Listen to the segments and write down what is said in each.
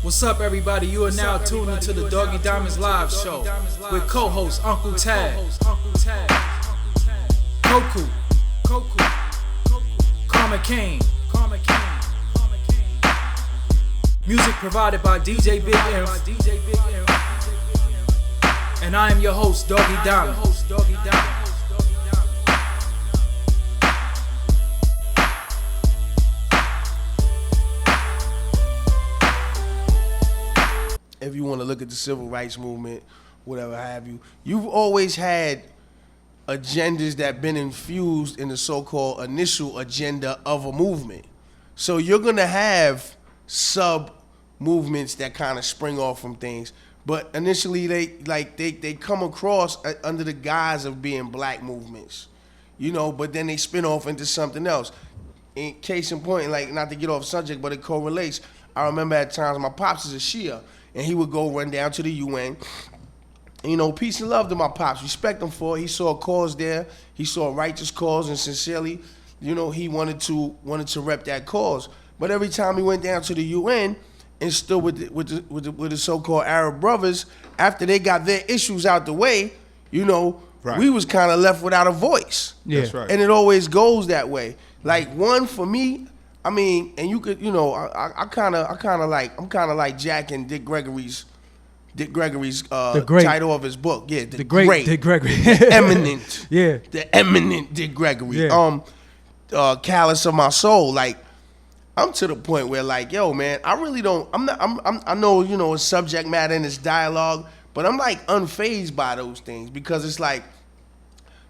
What's up, everybody? You are now tuned into the Doggie Diamonds Live Show with co-host Uncle Tad, Koku, Karma Kane. Music provided by DJ Big M. And I am your host, Doggie Diamonds. If you want to look at the civil rights movement, whatever have you, you've always had agendas that been infused in the so-called initial agenda of a movement. So you're gonna have sub movements that kind of spring off from things, but initially they come across under the guise of being black movements, you know. But then they spin off into something else. In case in point, like, not to get off subject, but it correlates. I remember at times my pops is a Shia, and he would go run down to the UN. You know, peace and love to my pops. Respect him for it. He saw a cause there. He saw a righteous cause, and sincerely, you know, he wanted to rep that cause. But every time he went down to the UN and stood with the so-called Arab brothers, after they got their issues out the way, you know, right, we was kind of left without a voice. Yeah. That's right. And it always goes that way. Like, one, for me, I mean, and you could, you know, I'm kind of like Jack and Dick Gregory's title of his book. Yeah, the great Dick Gregory, the eminent, yeah, the eminent Dick Gregory. Yeah. Callous of my soul. Like, I'm to the point where, like, yo, man, I really don't. I know, you know, it's subject matter and it's dialogue, but I'm like unfazed by those things because it's like,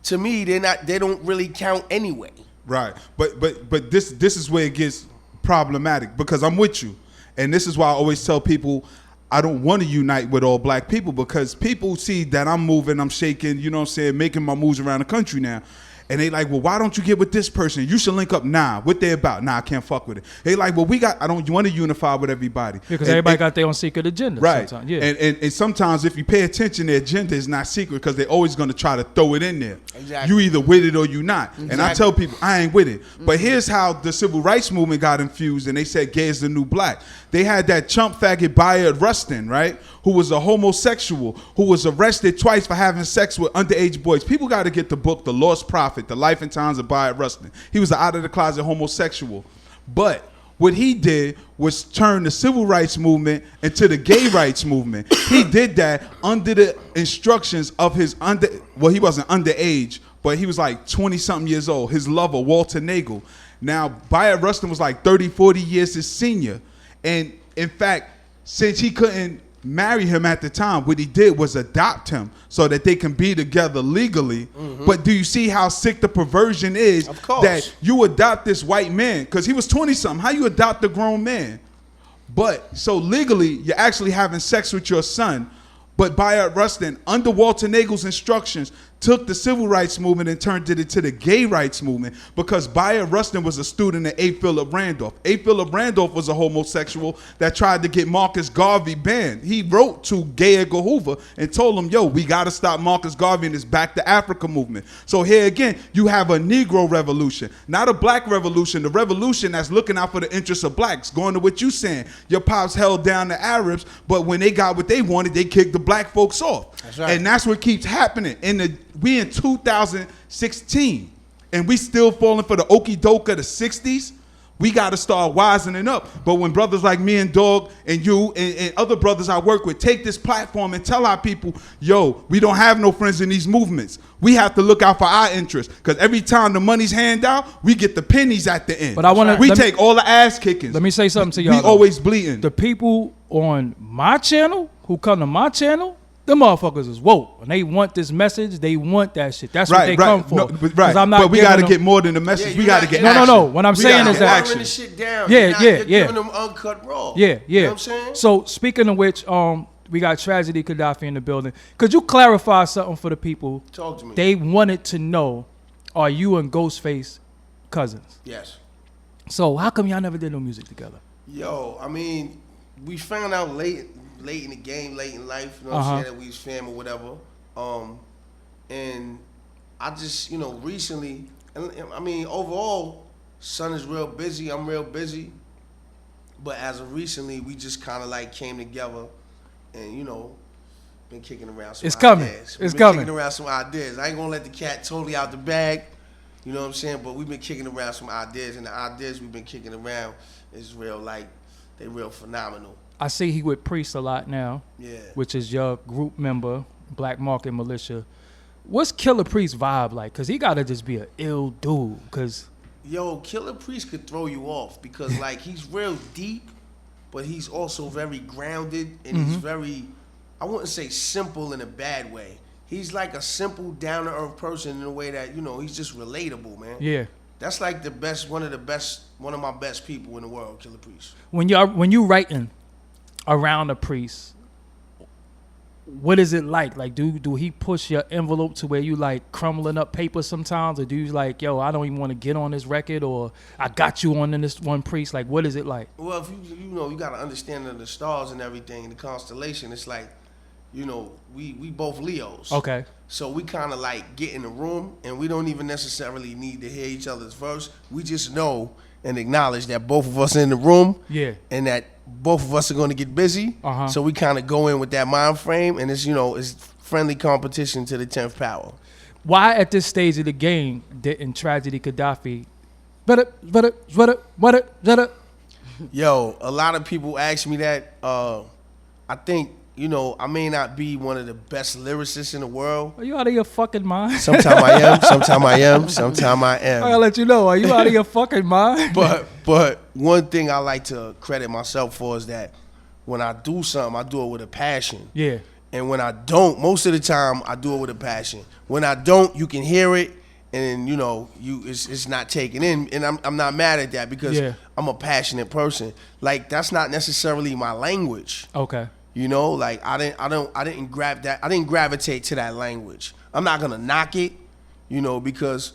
to me, they don't really count anyway. Right, but this is where it gets problematic, because I'm with you, and this is why I always tell people I don't want to unite with all black people, because people see that I'm moving, I'm shaking, you know what I'm saying, making my moves around the country now. And they like, well, why don't you get with this person? You should link up. Nah, what they about? Nah, I can't fuck with it. They like, well, I don't want to unify with everybody. Because everybody got their own secret agenda. Right. Sometimes. Yeah. And sometimes if you pay attention, their agenda is not secret, because they're always going to try to throw it in there. Exactly. You either with it or you not. Exactly. And I tell people, I ain't with it. Mm-hmm. But here's how the civil rights movement got infused, and they said gay is the new black. They had that chump faggot Bayard Rustin, right, who was a homosexual, who was arrested twice for having sex with underage boys. People got to get the book, The Lost Prophet, The Life and Times of Bayard Rustin. He was an out-of-the-closet homosexual. But what he did was turn the civil rights movement into the gay rights movement. He did that under the instructions of his he wasn't underage, but he was like 20-something years old, his lover, Walter Nagel. Now, Bayard Rustin was like 30, 40 years his senior. And in fact, since he couldn't marry him at the time, what he did was adopt him so that they can be together legally. Mm-hmm. But do you see how sick the perversion is? Of course. That you adopt this white man, because he was 20-something. How you adopt a grown man? But so legally, you're actually having sex with your son. But Bayard Rustin, under Walter Nagel's instructions, took the civil rights movement and turned it into the gay rights movement, because Bayard Rustin was a student of A. Philip Randolph. A. Philip Randolph was a homosexual that tried to get Marcus Garvey banned. He wrote to Gay Edgar Hoover and told him, yo, we got to stop Marcus Garvey and his Back to Africa movement. So here again, you have a Negro revolution, not a black revolution, the revolution that's looking out for the interests of blacks. Going to what you saying, your pops held down the Arabs, but when they got what they wanted, they kicked the black folks off. That's right. And that's what keeps happening. We in 2016, and we still falling for the okie doke of the 60s. We got to start wisening up. But when brothers like me and Dog and you and other brothers I work with take this platform and tell our people, yo, we don't have no friends in these movements. We have to look out for our interests, because every time the money's handed out, we get the pennies at the end. But we take all the ass kickings. Let me say something to y'all. We always bleeding. The people on my channel who come to my channel, them motherfuckers is woke, and they want this message. They want that shit. That's what they come for. No, right. I'm not but we got to get more than the message. Yeah, we got to get action. No. What I'm saying is that watering the shit down. Yeah. You're giving them uncut raw. Yeah. You know what I'm saying? So speaking of which, we got Tragedy Khadafi in the building. Could you clarify something for the people? Talk to me. They wanted to know, are you and Ghostface cousins? Yes. So how come y'all never did no music together? Yo, I mean, we found out late in the game, late in life, you know what I'm saying, that we was fam or whatever. And I just, you know, recently, I mean, overall, son is real busy, I'm real busy. But as of recently, we just kind of like came together, and been kicking around some It's coming. ideas. It's Been coming. Kicking around some ideas. I ain't gonna let the cat totally out the bag. You know what I'm saying? But we've been kicking around some ideas, and the ideas we've been kicking around is real, like, they real phenomenal. I see he with Priest a lot now. Yeah. Which is your group member, Black Market Militia. What's Killer Priest vibe like? Cause he gotta just be an ill dude. Cause Yo, Killer Priest could throw you off because like he's real deep, but he's also very grounded and he's very, I wouldn't say simple in a bad way. He's like a simple, down to earth person in a way that he's just relatable, man. yeah. That's like one of my best people in the world, Killer Priest. When you writing around a priest, what is it like? Like, do he push your envelope to where you like crumbling up paper sometimes, or do you like, yo, I don't even want to get on this record, or I got you on in this one priest? Like, what is it like? Well, if you got to understand the stars and everything, the constellation. It's like, we both Leos. Okay. So we kind of like get in the room, and we don't even necessarily need to hear each other's verse. We just know and acknowledge that both of us are in the room, Yeah. and that both of us are going to get busy. Uh-huh. So we kind of go in with that mind frame, and it's friendly competition to the 10th power. Why at this stage of the game didn't Tragedy Khadafi? Yo, a lot of people ask me that. I think I may not be one of the best lyricists in the world. Are you out of your fucking mind? Sometimes I am. Sometimes I am. Sometimes I am. I'll let you know. Are you out of your fucking mind? But one thing I like to credit myself for is that when I do something, I do it with a passion. Yeah. And when I don't, most of the time I do it with a passion. When I don't, you can hear it, and it's not taken in, and I'm not mad at that because I'm a passionate person. Like that's not necessarily my language. Okay. Like I didn't gravitate to that language. I'm not gonna knock it, because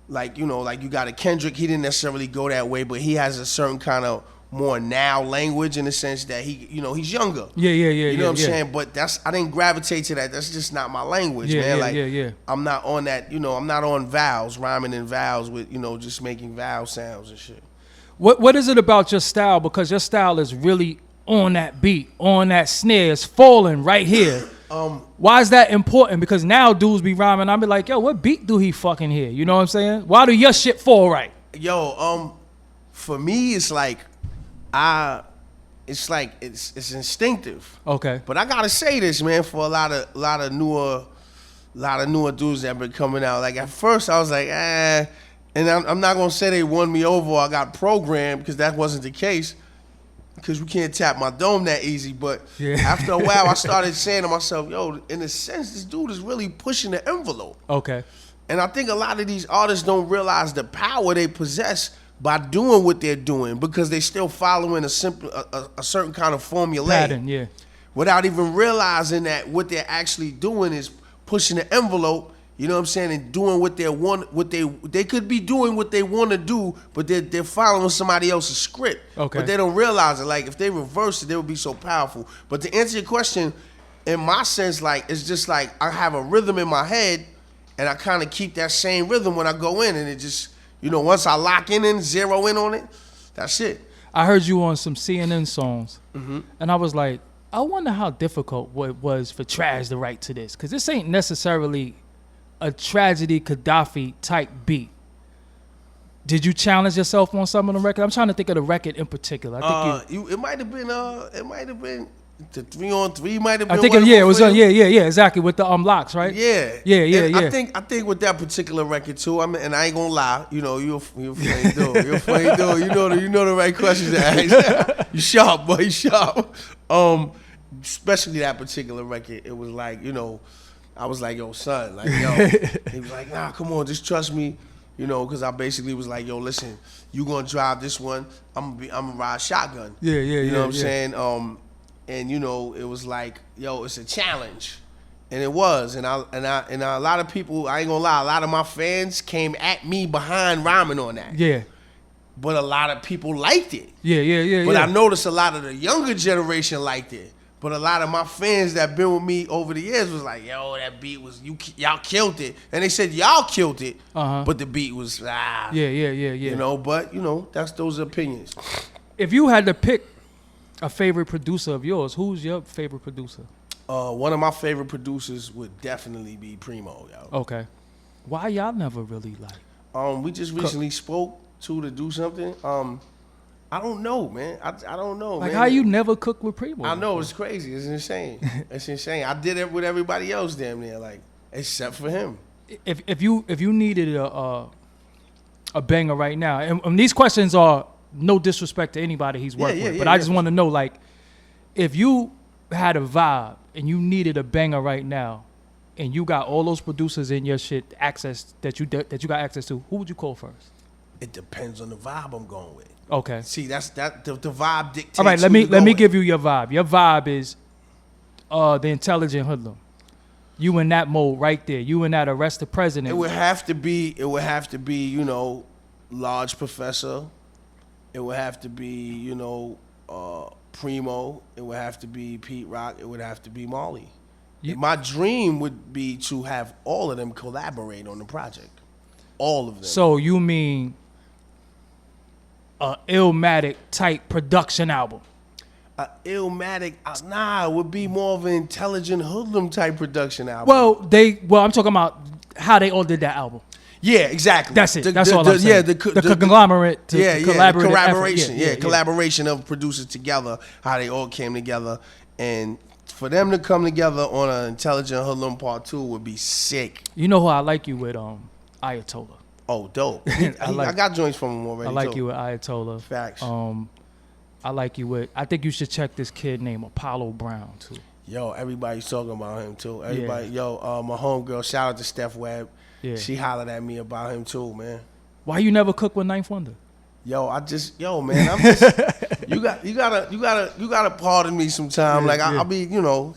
like you got a Kendrick, he didn't necessarily go that way, but he has a certain kind of more now language in the sense that he's younger. Yeah. You know what I'm saying? But I didn't gravitate to that. That's just not my language, man. Yeah. I'm not on that, I'm not on vowels, rhyming in vowels with, just making vowel sounds and shit. What is it about your style? Because your style is really on that beat, on that snare, it's falling right here. Why is that important? Because now dudes be rhyming, I'll be like, yo, what beat do he fucking hear? You know what I'm saying? Why do your shit fall right? Yo, for me, it's like, it's instinctive. Okay. But I gotta say this, man, for a lot of newer dudes that been coming out. Like at first, I was like, and I'm not gonna say they won me over or I got programmed because that wasn't the case. Because we can't tap my dome that easy, but after a while, I started saying to myself, yo, in a sense, this dude is really pushing the envelope. Okay. And I think a lot of these artists don't realize the power they possess by doing what they're doing because they still following a certain kind of formula. Pattern, yeah. Without even realizing that what they're actually doing is pushing the envelope, you know what I'm saying, and doing what they could be doing what they want to do, but they're following somebody else's script. Okay. But they don't realize it. Like if they reverse it, they would be so powerful. But to answer your question, in my sense, like it's just like I have a rhythm in my head, and I kind of keep that same rhythm when I go in, and it just once I lock in and zero in on it, that's it. I heard you on some CNN songs, and I was like, I wonder how difficult it was for Trash to write to this, because this ain't necessarily a Tragedy Khadafi type beat. Did you challenge yourself on some of the record? I'm trying to think of the record in particular. I think it might have been the 3-on-3 might have been. I think it was exactly with the locks, right? Yeah. Yeah. I think with that particular record too. And I ain't gonna lie, you're a funny dude. You're a funny dude. You know the right questions to ask. You sharp, boy. You sharp. Especially that particular record, it was like I was like, yo, son, like, yo. He was like, nah, come on, just trust me, because I basically was like, yo, listen, you gonna drive this one, I'm gonna ride shotgun. Yeah. You know what I'm saying? And it was like, yo, it's a challenge, and it was, and a lot of people, I ain't gonna lie, a lot of my fans came at me behind rhyming on that. Yeah. But a lot of people liked it. Yeah. But I noticed a lot of the younger generation liked it. But a lot of my fans that been with me over the years was like, yo, that beat was, y'all killed it. And they said y'all killed it, but the beat was, Yeah. But, that's those opinions. If you had to pick a favorite producer of yours, who's your favorite producer? One of my favorite producers would definitely be Primo, yo. Okay. Why y'all never really like? We just recently spoke to do something. I don't know, man. I don't know, Like man. how you never cook with Primo? I know, it's crazy. It's insane. It's insane. I did it with everybody else damn near, like, except for him. If you needed a banger right now, and these questions are no disrespect to anybody he's worked with, but I just want to know, like, if you had a vibe and you needed a banger right now, and you got all those producers in your shit access that you got access to, who would you call first? It depends on the vibe I'm going with. Okay. See, the vibe dictates. All right, let me give you your vibe. Your vibe is the intelligent hoodlum. You in that mode right there. You in that arrest the president. It would have to be, you know, Large Professor. It would have to be, you know, Primo. It would have to be Pete Rock. It would have to be Marley. My dream would be to have all of them collaborate on the project. All of them. So you mean a Illmatic type production album? Illmatic, it would be more of an intelligent hoodlum type production album. Well, I'm talking about how they all did that album. Yeah, exactly. That's it. That's all I'm saying. Yeah, the conglomerate. Collaboration. Collaboration of producers together. How they all came together, and for them to come together on an Intelligent Hoodlum Part 2 would be sick. You know who I like you with? Ayatollah. Oh, dope. I got joints from him already. I like you with Ayatollah. Facts. I like you with. I think you should check this kid named Apollo Brown too. Yo, everybody's talking about him too. Everybody, my homegirl, shout out to Steph Webb. Yeah. She hollered at me about him too, man. Why you never cook with Ninth Wonder? Man, I'm just you gotta pardon me sometime. I'll be, you know,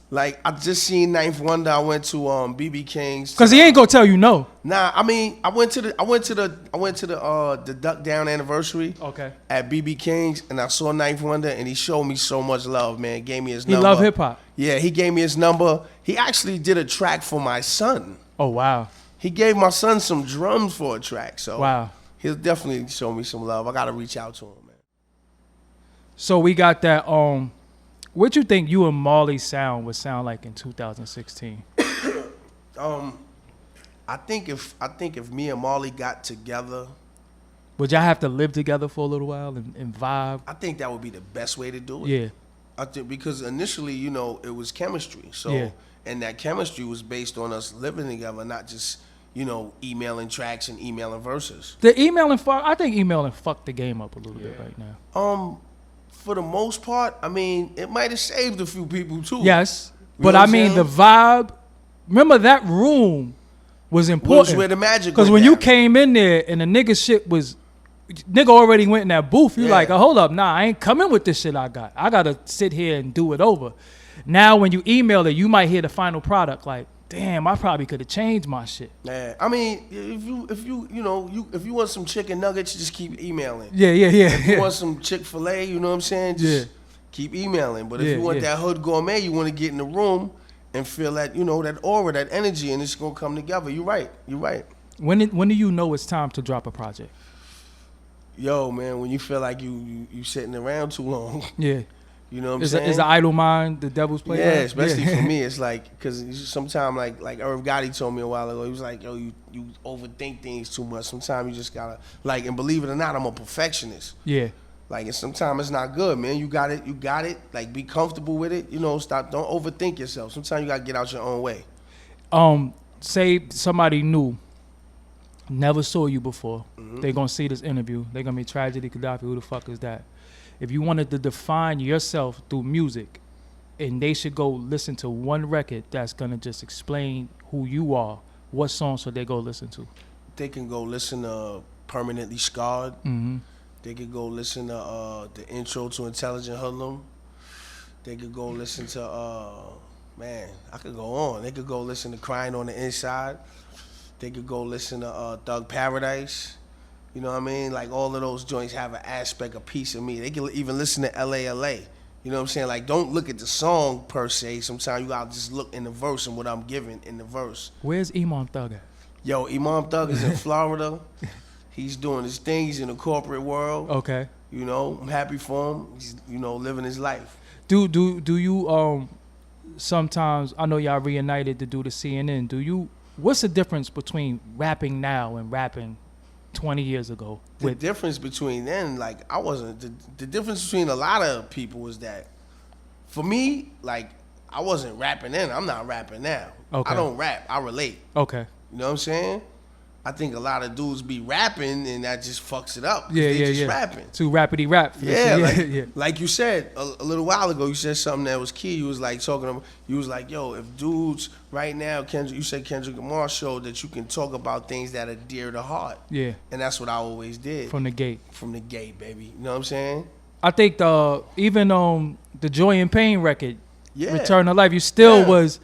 like I just seen Ninth Wonder. I went to BB King's. Cause he ain't gonna tell you no. Nah, I mean I went to the Duck Down anniversary. Okay. At BB King's, and I saw Ninth Wonder, and he showed me so much love, man. Gave me his number. He love hip hop. Yeah, he gave me his number. He actually did a track for my son. Oh wow. He gave my son some drums for a track. So wow. He'll definitely show me some love. I gotta reach out to him, man. So we got that. What you think you and Marley would sound like in 2016? I think if me and Marley got together, would y'all have to live together for a little while and vibe? I think that would be the best way to do it. Yeah. I think because initially, you know, it was chemistry. So and that chemistry was based on us living together, not just, you know, emailing tracks and emailing verses. I think emailing fucked the game up a little bit right now. For the most part, I mean, it might have saved a few people too. Yes, but I mean the vibe. Remember that room was important. Was where the magic. Because when you came in there and the nigga shit was, nigga already went in that booth. You like, oh, hold up, nah, I ain't coming with this shit I got. I gotta sit here and do it over. Now when you email it, you might hear the final product like, damn, I probably could have changed my shit. Yeah, I mean, if you want some chicken nuggets, just keep emailing. Yeah. If you want some Chick-fil-A, you know what I'm saying? Just keep emailing. But if you want that hood gourmet, you want to get in the room and feel that, you know, that aura, that energy, and it's gonna come together. You're right. When do you know it's time to drop a project? Yo, man, when you feel like you sitting around too long. Yeah. You know what I'm saying? Is the idle mind the devil's playground? Yeah, especially for me. It's like, because sometimes, like Irv Gotti told me a while ago, he was like, yo, you overthink things too much. Sometimes you just gotta, like, and believe it or not, I'm a perfectionist. Yeah. Like, and sometimes it's not good, man. You got it. Like, be comfortable with it. You know, don't overthink yourself. Sometimes you gotta get out your own way. Say somebody new, never saw you before. Mm-hmm. They gonna see this interview. They gonna be Tragedy Khadafi. Who the fuck is that? If you wanted to define yourself through music, and they should go listen to one record that's gonna just explain who you are, what song should they go listen to? They can go listen to Permanently Scarred. Mm-hmm. They could go listen to the intro to Intelligent Hoodlum. They could go listen to man, I could go on. They could go listen to Crying on the Inside. They could go listen to Thug Paradise. You know what I mean? Like, all of those joints have an aspect, a piece of me. They can even listen to LA. You know what I'm saying? Like, don't look at the song per se. Sometimes you gotta just look in the verse and what I'm giving in the verse. Where's Imam Thug at? Yo, Imam Thug is in Florida. He's doing his thing. He's in the corporate world. Okay. You know, I'm happy for him. He's, you know, living his life. Do you sometimes, I know y'all reunited to do the CNN. What's the difference between rapping now and rapping 20 years ago? The difference between then, like, I wasn't, the difference between a lot of people was that, for me, like, I wasn't rapping then. I'm not rapping now. Okay. I don't rap. I relate. Okay. You know what I'm saying? I think a lot of dudes be rapping and that just fucks it up. Yeah, they yeah, just yeah. rapping. Too rapidy rap. Yeah, like you said a little while ago, you said something that was key. You was like talking about, you was like, yo, if dudes right now, you said Kendrick Lamar showed that you can talk about things that are dear to heart. Yeah. And that's what I always did. From the gate. From the gate, baby. You know what I'm saying? I think even on the Joy and Pain record, Yeah. Return to Life, you still was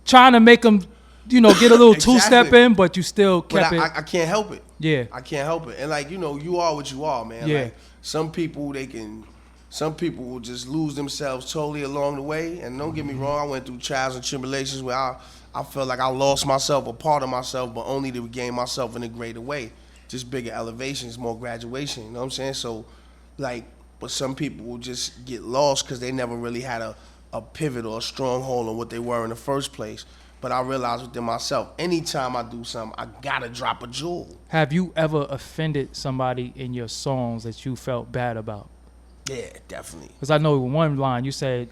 trying to make them, you know, get a little Exactly. two-step in, but you still kept But it. I can't help it. Yeah. I can't help it. And like, you know, you are what you are, man. Yeah. Like, some people will just lose themselves totally along the way. And don't get me wrong, I went through trials and tribulations where I felt like I lost myself, a part of myself, but only to regain myself in a greater way. Just bigger elevations, more graduation, you know what I'm saying? So, like, but some people will just get lost because they never really had a pivot or a stronghold on what they were in the first place. But I realized within myself, anytime I do something, I gotta drop a jewel. Have you ever offended somebody in your songs that you felt bad about? Yeah, definitely. Because I know in one line you said,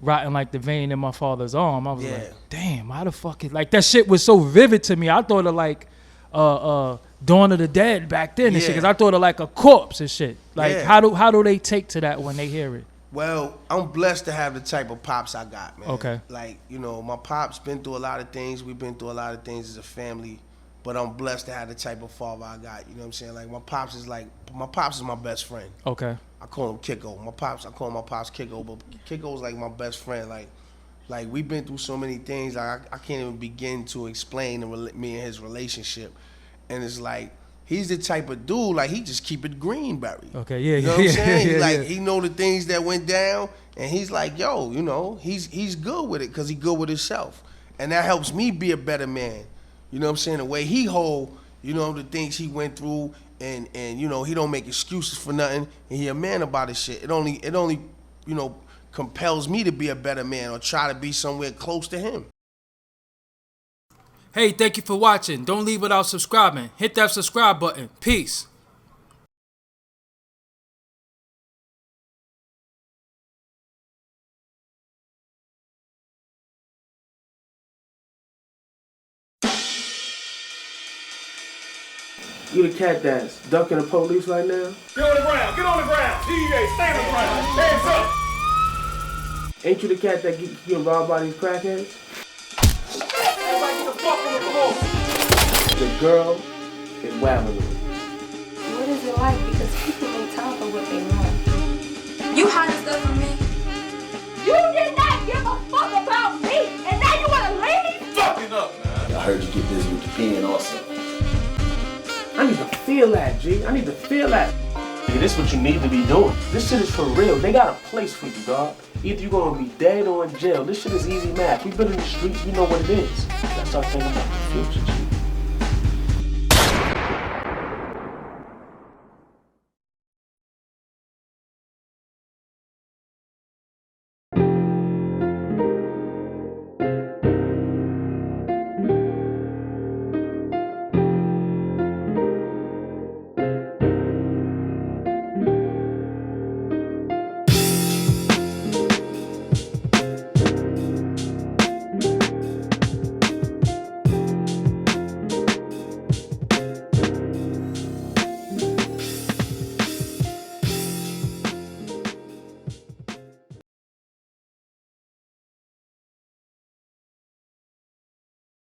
"Rotten like the vein in my father's arm." I was like, damn, how the fuck is, like, that shit was so vivid to me. I thought of like Dawn of the Dead back then and shit, because I thought of like a corpse and shit. Like, how do they take to that when they hear it? Well, I'm blessed to have the type of pops I got, man. Okay. Like, you know, my pops been through a lot of things. We've been through a lot of things as a family. But I'm blessed to have the type of father I got. You know what I'm saying? Like, my pops is my best friend. Okay. I call him Kiko. I call my pops Kiko, but Kiko's like my best friend. Like we've been through so many things. Like, I can't even begin to explain me and his relationship. And it's like, he's the type of dude, like, he just keep it greenberry. Okay, yeah, you know what I'm saying? yeah. He know the things that went down, and he's like, yo, you know, he's good with it because he good with himself. And that helps me be a better man. You know what I'm saying? The way he hold, you know, the things he went through, and you know, he don't make excuses for nothing, and he a man about his shit. It only, you know, compels me to be a better man or try to be somewhere close to him. Hey, thank you for watching. Don't leave without subscribing. Hit that subscribe button. Peace. You the cat that's ducking the police right now? Get on the ground, get on the ground. DEA, stand on the ground. Hands up. Ain't you the cat that get robbed by these crackheads? Everybody get the fuck on the floor. The girl is whamming. What is it like? Because people ain't time for what they want. You hiding stuff from me? You did not give a fuck about me, and now you want to leave? Fucking up, man. I heard you get busy with the pen also. I need to feel that, G. I need to feel that. Nigga, this is what you need to be doing. This shit is for real. They got a place for you, dog. Either you're gonna be dead or in jail. This shit is easy math. We've been in the streets, we know what it is. Let's start thinking about the future, G.